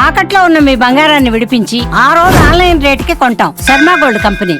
తాకట్లో ఉన్న మీ బంగారాన్ని విడిపించి ఆ రోజు ఆన్లైన్ రేటుకి కొంటాం. Sharma gold company.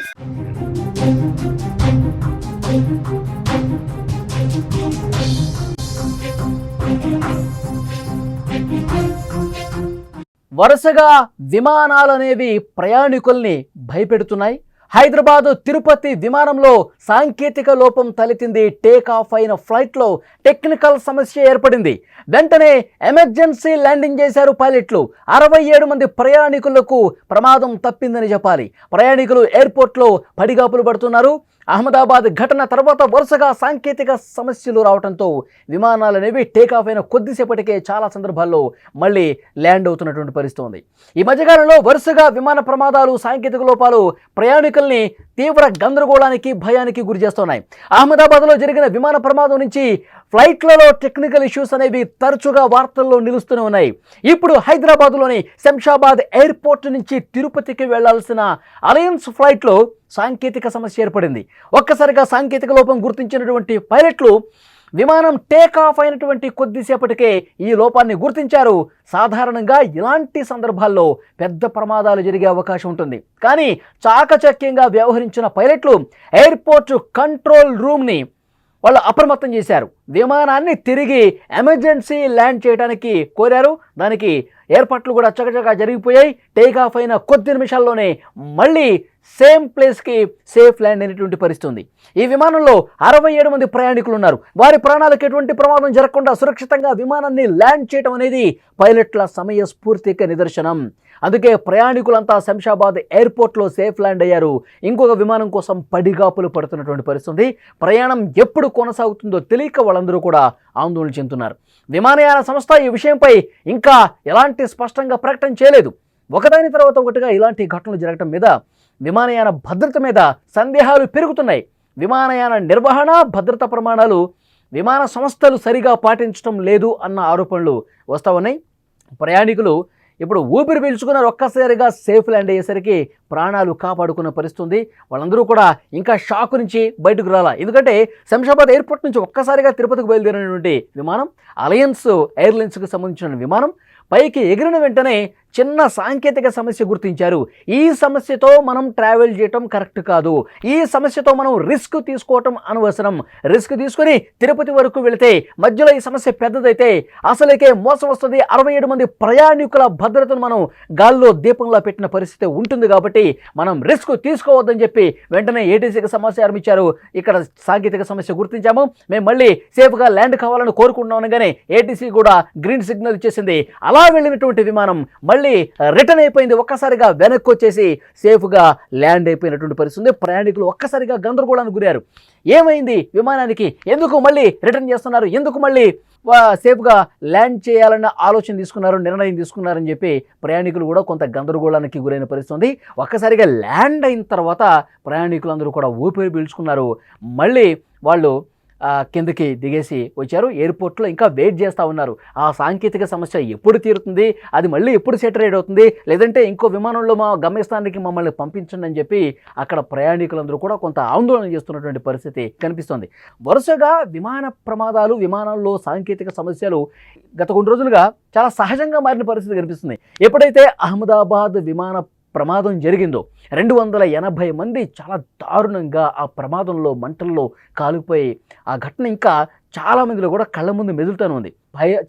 వరుసగా విమానాలనేవి ప్రయాణికుల్ని భయపెడుతున్నాయి. హైదరాబాద్ తిరుపతి విమానంలో సాంకేతిక లోపం తలెత్తింది. టేక్ ఆఫ్ అయిన ఫ్లైట్లో టెక్నికల్ సమస్య ఏర్పడింది. వెంటనే ఎమర్జెన్సీ ల్యాండింగ్ చేశారు పైలట్లు. 67 మంది ప్రయాణికులకు ప్రమాదం తప్పిందని చెప్పాలి. ప్రయాణికులు ఎయిర్పోర్ట్లో పడిగాపులు పడుతున్నారు. అహ్మదాబాద్ ఘటన తర్వాత వరుసగా సాంకేతిక సమస్యలు రావడంతో విమానాలనేవి టేకాఫ్ అయిన కొద్దిసేపటికే చాలా సందర్భాల్లో మళ్ళీ ల్యాండ్ అవుతున్నటువంటి పరిస్థితి ఉంది. ఈ మధ్యకాలంలో వరుసగా విమాన ప్రమాదాలు, సాంకేతిక లోపాలు ప్రయాణికుల్ని తీవ్ర గందరగోళానికి, భయానికి గురి చేస్తున్నాయి. అహ్మదాబాద్లో జరిగిన విమాన ప్రమాదం నుంచి ఫ్లైట్లలో టెక్నికల్ ఇష్యూస్ అనేవి తరచుగా వార్తల్లో నిలుస్తూనే ఉన్నాయి. ఇప్పుడు హైదరాబాద్లోని శంషాబాద్ ఎయిర్పోర్ట్ నుంచి తిరుపతికి వెళ్లాల్సిన అలయన్స్ ఫ్లైట్లో సాంకేతిక సమస్య ఏర్పడింది. ఒక్కసారిగా సాంకేతిక లోపం గుర్తించినటువంటి పైలట్లు విమానం టేక్ ఆఫ్ అయినటువంటి కొద్దిసేపటికే ఈ లోపాన్ని గుర్తించారు. సాధారణంగా ఇలాంటి సందర్భాల్లో పెద్ద ప్రమాదాలు జరిగే అవకాశం ఉంటుంది. కానీ చాకచక్యంగా వ్యవహరించిన పైలట్లు ఎయిర్పోర్ట్ కంట్రోల్ రూమ్ని వాళ్ళు అప్రమత్తం చేశారు. విమానాన్ని తిరిగి ఎమర్జెన్సీ ల్యాండ్ చేయడానికి కోరారు. దానికి ఏర్పాట్లు కూడా చకచకా జరిగిపోయాయి. టేక్ ఆఫ్ అయిన కొద్ది నిమిషాల్లోనే మళ్ళీ సేమ్ ప్లేస్కి సేఫ్ ల్యాండ్ అయినటువంటి పరిస్థితి ఉంది. ఈ విమానంలో 67 మంది ప్రయాణికులు ఉన్నారు. వారి ప్రాణాలకు ఎటువంటి ప్రమాదం జరగకుండా సురక్షితంగా విమానాన్ని ల్యాండ్ చేయడం అనేది పైలట్ల సమయస్ఫూర్తికి నిదర్శనం. అందుకే ప్రయాణికులంతా శంషాబాద్ ఎయిర్పోర్ట్లో సేఫ్ ల్యాండ్ అయ్యారు. ఇంకొక విమానం కోసం పడిగాపులు పడుతున్నటువంటి పరిస్థితి. ప్రయాణం ఎప్పుడు కొనసాగుతుందో తెలియక వాళ్ళందరూ కూడా ఆందోళన చెందుతున్నారు. విమానయాన సంస్థ ఈ విషయంపై ఇంకా ఎలాంటి స్పష్టంగా ప్రకటన చేయలేదు. ఒకదాని తర్వాత ఒకటిగా ఇలాంటి ఘటనలు జరగడం మీద, విమానయాన భద్రత మీద సందేహాలు పెరుగుతున్నాయి. విమానయాన నిర్వహణ, భద్రతా ప్రమాణాలు విమాన సంస్థలు సరిగా పాటించడం లేదు అన్న ఆరోపణలు వస్తూ ఉన్నాయి. ప్రయాణికులు ఇప్పుడు ఊపిరి పీల్చుకున్నారు. ఒక్కసారిగా సేఫ్ ల్యాండ్ అయ్యేసరికి ప్రాణాలు కాపాడుకున్న పరిస్థితి. వాళ్ళందరూ కూడా ఇంకా షాక్ నుంచి బయటకు రాలా. ఎందుకంటే శంషాబాద్ ఎయిర్పోర్ట్ నుంచి ఒక్కసారిగా తిరుపతికి బయలుదేరినటువంటి విమానం అలయన్స్ ఎయిర్లైన్స్కి సంబంధించిన విమానం పైకి ఎగిరిన వెంటనే చిన్న సాంకేతిక సమస్య గుర్తించారు. ఈ సమస్యతో మనం ట్రావెల్ చేయటం కరెక్ట్ కాదు. ఈ సమస్యతో మనం రిస్క్ తీసుకోవటం అనవసరం. రిస్క్ తీసుకుని తిరుపతి వరకు వెళితే మధ్యలో ఈ సమస్య పెద్దదైతే అసలుకే మోసం వస్తుంది. 67 మంది ప్రయాణికుల భద్రతను మనం గాల్లో దీపంలో పెట్టిన పరిస్థితి ఉంటుంది. కాబట్టి మనం రిస్క్ తీసుకోవద్దని చెప్పి వెంటనే ఏటీసీకి సమాచారం ఇచ్చారు. ఇక్కడ సాంకేతిక సమస్య గుర్తించాము, మేము మళ్ళీ సేఫ్గా ల్యాండ్ కావాలని కోరుకుంటున్నాం అనగానే ఏటీసీ కూడా గ్రీన్ సిగ్నల్ ఇచ్చేసింది. అలా వెళ్ళినటువంటి విమానం మళ్ళీ రిటర్న్ అయిపోయింది. ఒక్కసారిగా వెనక్కి వచ్చేసి సేఫ్గా ల్యాండ్ అయిపోయినటువంటి పరిస్థితి. ప్రయాణికులు ఒక్కసారిగా గందరగోళానికి గురారు. ఏమైంది విమానానికి? ఎందుకు మళ్ళీ రిటర్న్ చేస్తున్నారు? ఎందుకు మళ్ళీ సేఫ్గా ల్యాండ్ చేయాలన్న ఆలోచన తీసుకున్నారు, నిర్ణయం తీసుకున్నారని చెప్పి ప్రయాణికులు కూడా కొంత గందరగోళానికి గురైన పరిస్థితి. ఒక్కసారిగా ల్యాండ్ అయిన తర్వాత ప్రయాణికులందరూ కూడా ఊపిరి పీల్చుకున్నారు. మళ్ళీ వాళ్ళు కిందకి దిగేసి వచ్చారు. ఎయిర్పోర్ట్లో ఇంకా వెయిట్ చేస్తూ ఉన్నారు. ఆ సాంకేతిక సమస్య ఎప్పుడు తీరుతుంది, అది మళ్ళీ ఎప్పుడు సెటరేట్ అవుతుంది, లేదంటే ఇంకో విమానంలో మా గమ్యస్థానానికి మమ్మల్ని పంపించండి అని చెప్పి అక్కడ ప్రయాణికులందరూ కూడా కొంత ఆందోళన చేస్తున్నటువంటి పరిస్థితి కనిపిస్తుంది. వరుసగా విమాన ప్రమాదాలు, విమానాల్లో సాంకేతిక సమస్యలు గత కొన్ని రోజులుగా చాలా సహజంగా మారిన పరిస్థితి కనిపిస్తుంది. ఎప్పుడైతే అహ్మదాబాద్ విమాన ప్రమాదం జరిగిందో 280 మంది చాలా దారుణంగా ఆ ప్రమాదంలో మంటల్లో కాలిపోయి ఆ ఘటన ఇంకా చాలామందిలో కూడా కళ్ళ ముందు మెదులుతూనే ఉంది.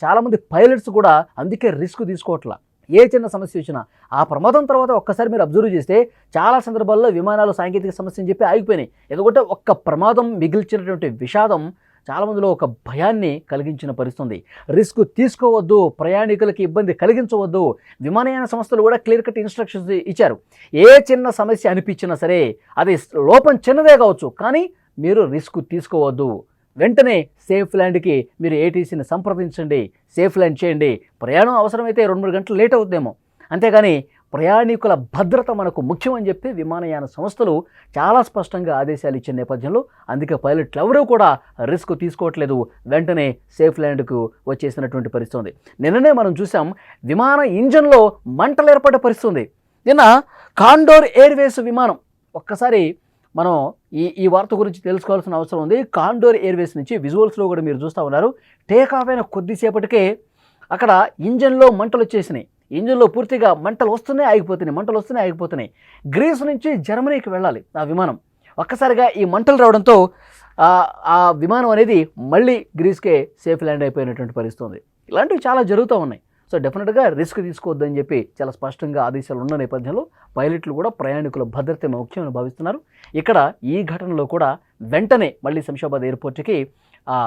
చాలామంది పైలట్స్ కూడా అందుకే రిస్క్ తీసుకోవట్లా. ఏ చిన్న సమస్య వచ్చినా ఆ ప్రమాదం తర్వాత ఒక్కసారి మీరు అబ్జర్వ్ చేస్తే చాలా సందర్భాల్లో విమానాలు సాంకేతిక సమస్య అని చెప్పి ఆగిపోయినాయి. ఎందుకంటే ఒక్క ప్రమాదం మిగిల్చినటువంటి విషాదం చాలామందిలో ఒక భయాన్ని కలిగించిన పరిస్థితి. రిస్క్ తీసుకోవద్దు, ప్రయాణికులకి ఇబ్బంది కలిగించవద్దు. విమానయాన సంస్థలు కూడా క్లియర్ కట్ ఇన్స్ట్రక్షన్స్ ఇచ్చారు. ఏ చిన్న సమస్య అనిపించినా సరే, అది లోపం చిన్నదే కావచ్చు, కానీ మీరు రిస్క్ తీసుకోవద్దు. వెంటనే సేఫ్ ల్యాండ్కి మీరు ఏటీసీని సంప్రదించండి, సేఫ్ ల్యాండ్ చేయండి. ప్రయాణం అవసరమైతే 2-3 గంటలు లేట్ అవుతుందేమో, అంతేగాని ప్రయాణికుల భద్రత మనకు ముఖ్యమని చెప్పి విమానయాన సంస్థలు చాలా స్పష్టంగా ఆదేశాలు ఇచ్చిన నేపథ్యంలో అందుకే పైలట్లు ఎవరూ కూడా రిస్క్ తీసుకోవట్లేదు. వెంటనే సేఫ్ ల్యాండ్కు వచ్చేసినటువంటి పరిస్థితి. నిన్ననే మనం చూసాం విమాన ఇంజన్లో మంటలు ఏర్పడే పరిస్థితి. నిన్న కాండోర్ ఎయిర్వేస్ విమానం, ఒక్కసారి మనం ఈ వార్త గురించి తెలుసుకోవాల్సిన అవసరం ఉంది. కాండోర్ ఎయిర్వేస్ నుంచి విజువల్స్లో కూడా మీరు చూస్తూ ఉన్నారు. టేక్ ఆఫ్ అయిన కొద్దిసేపటికే అక్కడ ఇంజన్లో మంటలు వచ్చేసినాయి. ఇంజిన్లో పూర్తిగా మంటలు వస్తూనే ఆగిపోతున్నాయి. గ్రీస్ నుంచి జర్మనీకి వెళ్ళాలి ఆ విమానం. ఒక్కసారిగా ఈ మంటలు రావడంతో ఆ విమానం అనేది మళ్ళీ గ్రీస్కే సేఫ్ ల్యాండ్ అయిపోయినటువంటి పరిస్థితి ఉంది. ఇలాంటివి చాలా జరుగుతూ ఉన్నాయి. సో డెఫినెట్గా రిస్క్ తీసుకోవద్దని చెప్పి చాలా స్పష్టంగా ఆదేశాలు ఉన్న నేపథ్యంలో పైలట్లు కూడా ప్రయాణికుల భద్రత ముఖ్యమని భావిస్తున్నారు. ఇక్కడ ఈ ఘటనలో కూడా వెంటనే మళ్ళీ శంషాబాద్ ఎయిర్పోర్ట్కి ఆ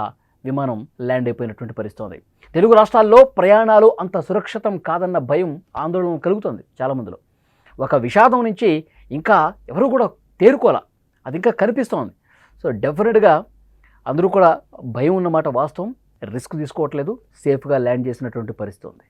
విమానం ల్యాండ్ అయిపోయినటువంటి పరిస్థితి ఉంది. తెలుగు రాష్ట్రాల్లో ప్రయాణాలు అంత సురక్షితం కాదన్న భయం, ఆందోళన కలుగుతుంది చాలామందిలో. ఒక విషాదం నుంచి ఇంకా ఎవరు కూడా తేరుకోవాలా, అది ఇంకా కనిపిస్తోంది. సో డెఫినెట్గా అందరూ కూడా భయం ఉన్నమాట వాస్తవం. రిస్క్ తీసుకోవట్లేదు, సేఫ్గా ల్యాండ్ చేసినటువంటి పరిస్థితి ఉంది.